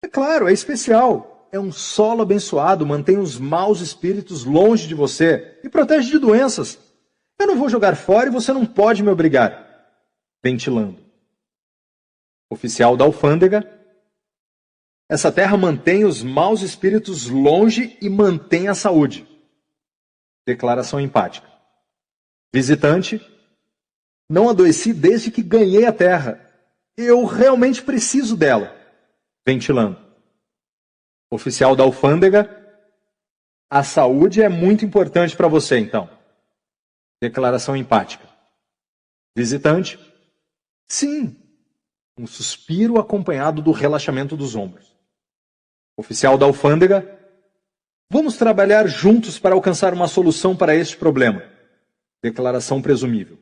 É claro, é especial. É um solo abençoado, mantém os maus espíritos longe de você e protege de doenças. Eu não vou jogar fora e você não pode me obrigar. Ventilando. Oficial da alfândega. Essa terra mantém os maus espíritos longe e mantém a saúde. Declaração empática. Visitante. Não adoeci desde que ganhei a terra. Eu realmente preciso dela. Ventilando. Oficial da alfândega. A saúde é muito importante para você, então. Declaração empática. Visitante. Sim. Um suspiro acompanhado do relaxamento dos ombros. Oficial da alfândega. Vamos trabalhar juntos para alcançar uma solução para este problema. Declaração presumível.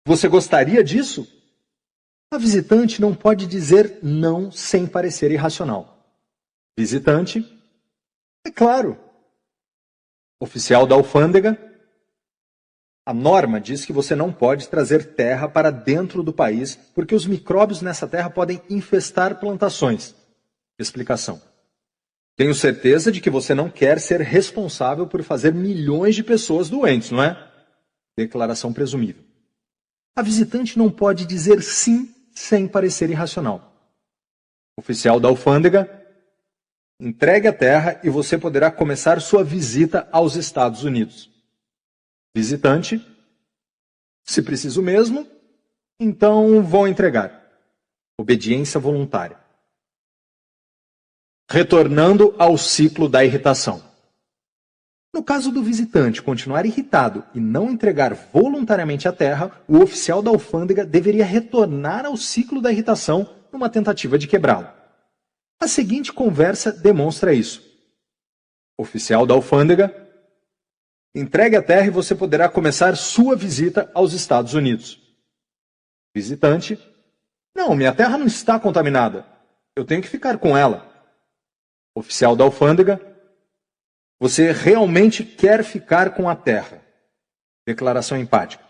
Você gostaria disso? A visitante não pode dizer não sem parecer irracional. Visitante. É claro. Oficial da alfândega. A norma diz que você não pode trazer terra para dentro do país porque os micróbios nessa terra podem infestar plantações. Explicação. Tenho certeza de que você não quer ser responsável por fazer milhões de pessoas doentes, não é? Declaração presumível. A visitante não pode dizer sim sem parecer irracional. Oficial da alfândega. Entregue a terra e você poderá começar sua visita aos Estados Unidos. Visitante. Se preciso mesmo, então vou entregar. Obediência voluntária. Retornando ao ciclo da irritação. No caso do visitante continuar irritado e não entregar voluntariamente a terra, o oficial da alfândega deveria retornar ao ciclo da irritação numa tentativa de quebrá-lo. A seguinte conversa demonstra isso. Oficial da alfândega. Entregue a terra e você poderá começar sua visita aos Estados Unidos. Visitante. Não, minha terra não está contaminada. Eu tenho que ficar com ela. Oficial da alfândega. Você realmente quer ficar com a terra. Declaração empática.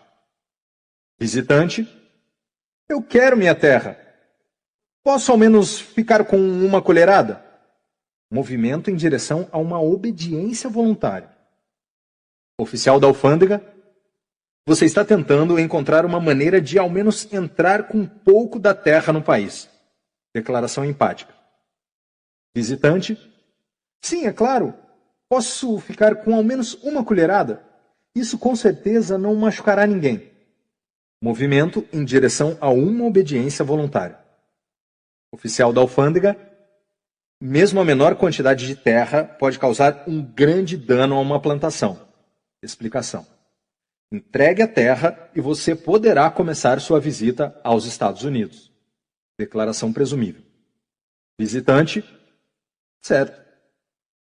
Visitante. Eu quero minha terra. Posso ao menos ficar com uma colherada? Movimento em direção a uma obediência voluntária. Oficial da alfândega. Você está tentando encontrar uma maneira de ao menos entrar com um pouco da terra no país. Declaração empática. Visitante. Sim, é claro. Posso ficar com ao menos uma colherada? Isso com certeza não machucará ninguém. Movimento em direção a uma obediência voluntária. Oficial da alfândega. Mesmo a menor quantidade de terra pode causar um grande dano a uma plantação. Explicação. Entregue a terra e você poderá começar sua visita aos Estados Unidos. Declaração presumível. Visitante. Certo.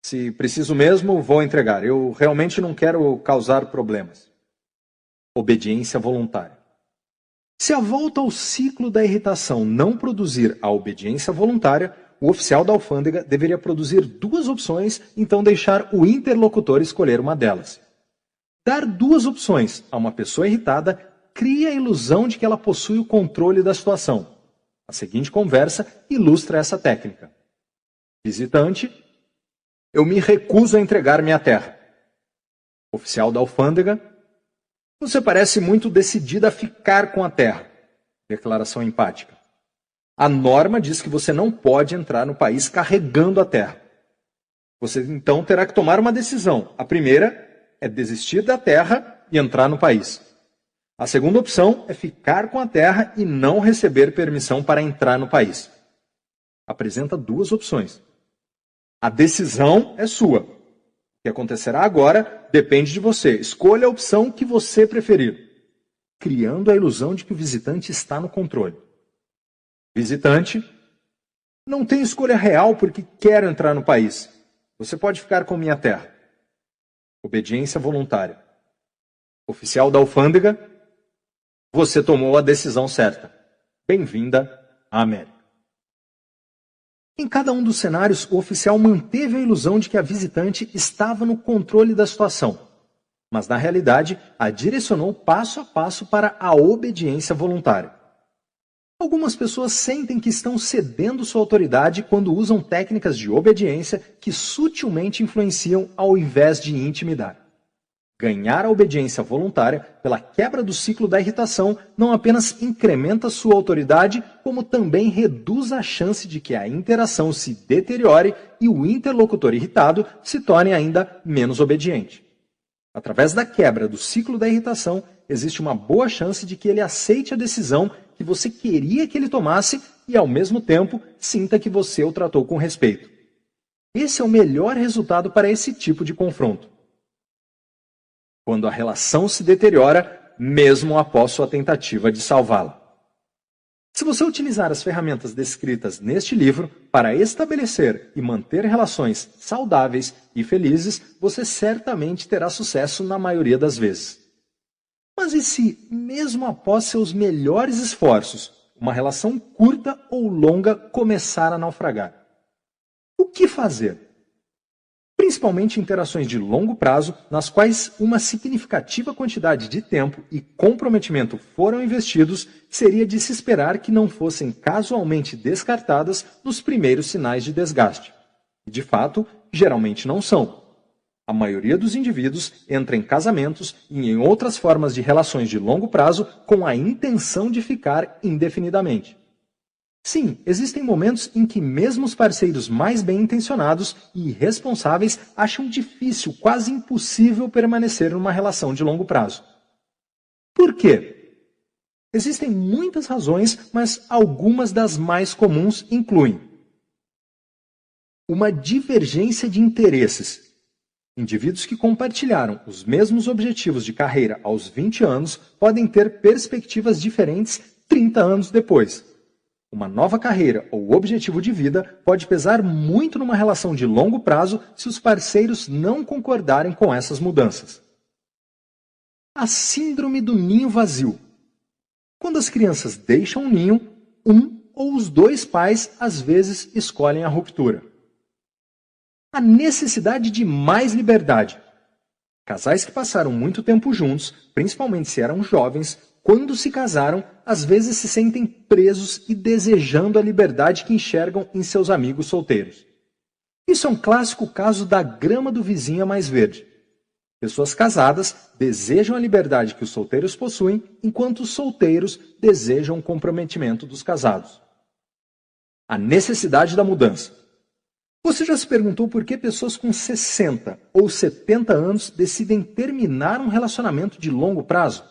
Se preciso mesmo, vou entregar. Eu realmente não quero causar problemas. Obediência voluntária. Se a volta ao ciclo da irritação não produzir a obediência voluntária, o oficial da alfândega deveria produzir duas opções, então deixar o interlocutor escolher uma delas. Dar duas opções a uma pessoa irritada cria a ilusão de que ela possui o controle da situação. A seguinte conversa ilustra essa técnica. Visitante. Eu me recuso a entregar minha terra. Oficial da alfândega. Você parece muito decidida a ficar com a terra. Declaração empática. A norma diz que você não pode entrar no país carregando a terra. Você então terá que tomar uma decisão. A primeira é desistir da terra e entrar no país. A segunda opção é ficar com a terra e não receber permissão para entrar no país. Apresenta duas opções. A decisão é sua. O que acontecerá agora depende de você. Escolha a opção que você preferir, criando a ilusão de que o visitante está no controle. Visitante. Não tenho escolha real porque quero entrar no país. Você pode ficar com minha terra. Obediência voluntária. Oficial da alfândega, você tomou a decisão certa. Bem-vinda à América. Em cada um dos cenários, o oficial manteve a ilusão de que a visitante estava no controle da situação, mas na realidade a direcionou passo a passo para a obediência voluntária. Algumas pessoas sentem que estão cedendo sua autoridade quando usam técnicas de obediência que sutilmente influenciam ao invés de intimidar. Ganhar a obediência voluntária pela quebra do ciclo da irritação não apenas incrementa sua autoridade, como também reduz a chance de que a interação se deteriore e o interlocutor irritado se torne ainda menos obediente. Através da quebra do ciclo da irritação, existe uma boa chance de que ele aceite a decisão que você queria que ele tomasse e, ao mesmo tempo, sinta que você o tratou com respeito. Esse é o melhor resultado para esse tipo de confronto. Quando a relação se deteriora, mesmo após sua tentativa de salvá-la. Se você utilizar as ferramentas descritas neste livro para estabelecer e manter relações saudáveis e felizes, você certamente terá sucesso na maioria das vezes. Mas e se, mesmo após seus melhores esforços, uma relação curta ou longa começar a naufragar? O que fazer? Principalmente interações de longo prazo, nas quais uma significativa quantidade de tempo e comprometimento foram investidos, seria de se esperar que não fossem casualmente descartadas nos primeiros sinais de desgaste. E, de fato, geralmente não são. A maioria dos indivíduos entra em casamentos e em outras formas de relações de longo prazo com a intenção de ficar indefinidamente. Sim, existem momentos em que mesmo os parceiros mais bem-intencionados e responsáveis acham difícil, quase impossível permanecer numa relação de longo prazo. Por quê? Existem muitas razões, mas algumas das mais comuns incluem uma divergência de interesses. Indivíduos que compartilharam os mesmos objetivos de carreira aos 20 anos podem ter perspectivas diferentes 30 anos depois. Uma nova carreira ou objetivo de vida pode pesar muito numa relação de longo prazo se os parceiros não concordarem com essas mudanças. A síndrome do ninho vazio. Quando as crianças deixam o ninho, um ou os dois pais às vezes escolhem a ruptura. A necessidade de mais liberdade. Casais que passaram muito tempo juntos, principalmente se eram jovens, quando se casaram, às vezes se sentem presos e desejando a liberdade que enxergam em seus amigos solteiros. Isso é um clássico caso da grama do vizinho é mais verde. Pessoas casadas desejam a liberdade que os solteiros possuem, enquanto os solteiros desejam o comprometimento dos casados. A necessidade da mudança. Você já se perguntou por que pessoas com 60 ou 70 anos decidem terminar um relacionamento de longo prazo?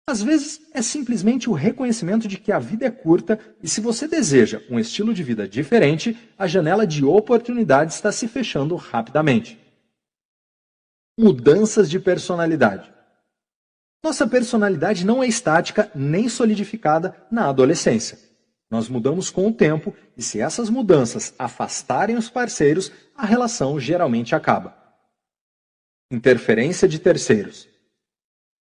Às vezes, é simplesmente o reconhecimento de que a vida é curta e se você deseja um estilo de vida diferente, a janela de oportunidade está se fechando rapidamente. Mudanças de personalidade. Nossa personalidade não é estática nem solidificada na adolescência. Nós mudamos com o tempo e se essas mudanças afastarem os parceiros, a relação geralmente acaba. Interferência de terceiros.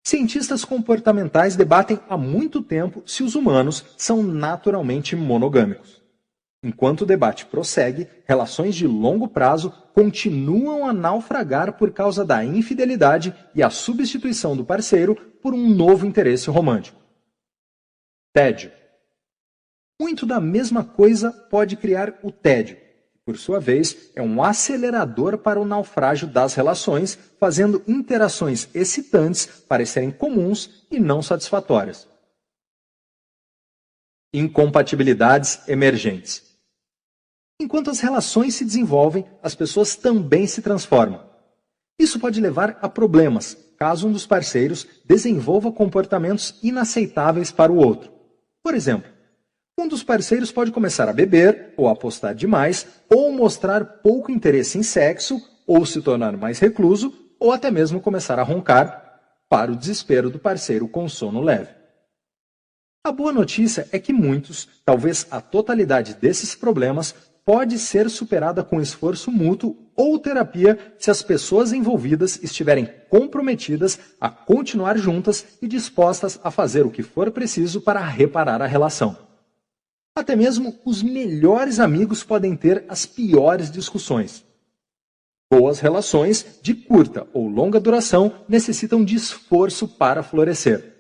Cientistas comportamentais debatem há muito tempo se os humanos são naturalmente monogâmicos. Enquanto o debate prossegue, relações de longo prazo continuam a naufragar por causa da infidelidade e a substituição do parceiro por um novo interesse romântico. Tédio. Muito da mesma coisa pode criar o tédio. Por sua vez, é um acelerador para o naufrágio das relações, fazendo interações excitantes parecerem comuns e não satisfatórias. Incompatibilidades emergentes. Enquanto as relações se desenvolvem, as pessoas também se transformam. Isso pode levar a problemas, caso um dos parceiros desenvolva comportamentos inaceitáveis para o outro. Por exemplo, um dos parceiros pode começar a beber, ou apostar demais, ou mostrar pouco interesse em sexo, ou se tornar mais recluso, ou até mesmo começar a roncar, para o desespero do parceiro com sono leve. A boa notícia é que muitos, talvez a totalidade desses problemas, pode ser superada com esforço mútuo ou terapia se as pessoas envolvidas estiverem comprometidas a continuar juntas e dispostas a fazer o que for preciso para reparar a relação. Até mesmo os melhores amigos podem ter as piores discussões. Boas relações de curta ou longa duração necessitam de esforço para florescer.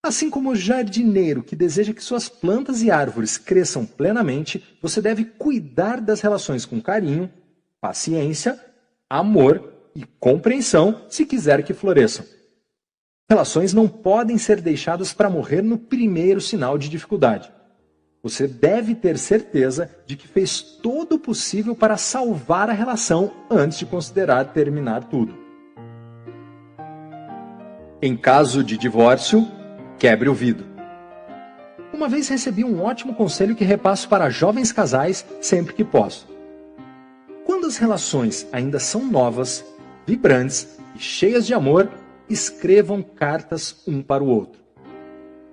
Assim como o jardineiro que deseja que suas plantas e árvores cresçam plenamente, você deve cuidar das relações com carinho, paciência, amor e compreensão se quiser que floresçam. Relações não podem ser deixadas para morrer no primeiro sinal de dificuldade. Você deve ter certeza de que fez todo o possível para salvar a relação antes de considerar terminar tudo. Em caso de divórcio, quebre o vidro. Uma vez recebi um ótimo conselho que repasso para jovens casais sempre que posso. Quando as relações ainda são novas, vibrantes e cheias de amor, escrevam cartas um para o outro.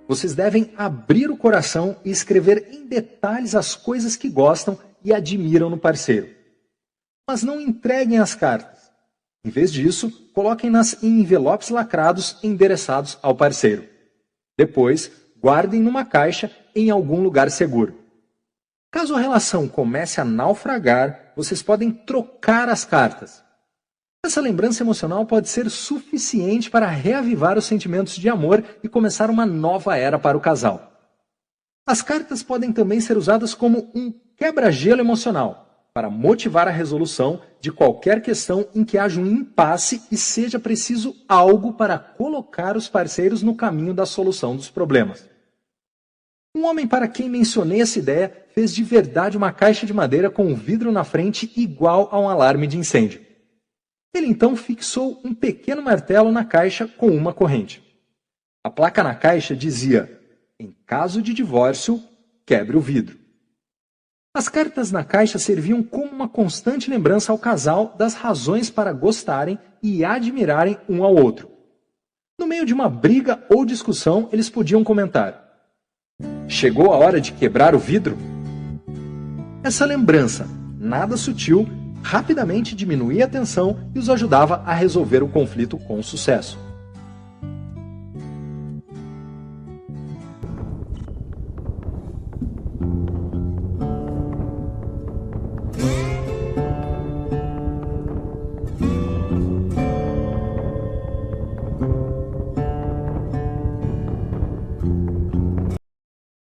Vocês devem abrir o coração e escrever em detalhes as coisas que gostam e admiram no parceiro. Mas não entreguem as cartas. Em vez disso, coloquem-nas em envelopes lacrados endereçados ao parceiro. Depois, guardem numa caixa em algum lugar seguro. Caso a relação comece a naufragar, vocês podem trocar as cartas. Essa lembrança emocional pode ser suficiente para reavivar os sentimentos de amor e começar uma nova era para o casal. As cartas podem também ser usadas como um quebra-gelo emocional, para motivar a resolução de qualquer questão em que haja um impasse e seja preciso algo para colocar os parceiros no caminho da solução dos problemas. Um homem para quem mencionei essa ideia fez de verdade uma caixa de madeira com um vidro na frente igual a um alarme de incêndio. Ele então fixou um pequeno martelo na caixa com uma corrente. A placa na caixa dizia: em caso de divórcio, quebre o vidro. As cartas na caixa serviam como uma constante lembrança ao casal das razões para gostarem e admirarem um ao outro. No meio de uma briga ou discussão, eles podiam comentar: chegou a hora de quebrar o vidro? Essa lembrança, nada sutil, rapidamente diminuía a tensão e os ajudava a resolver o conflito com sucesso.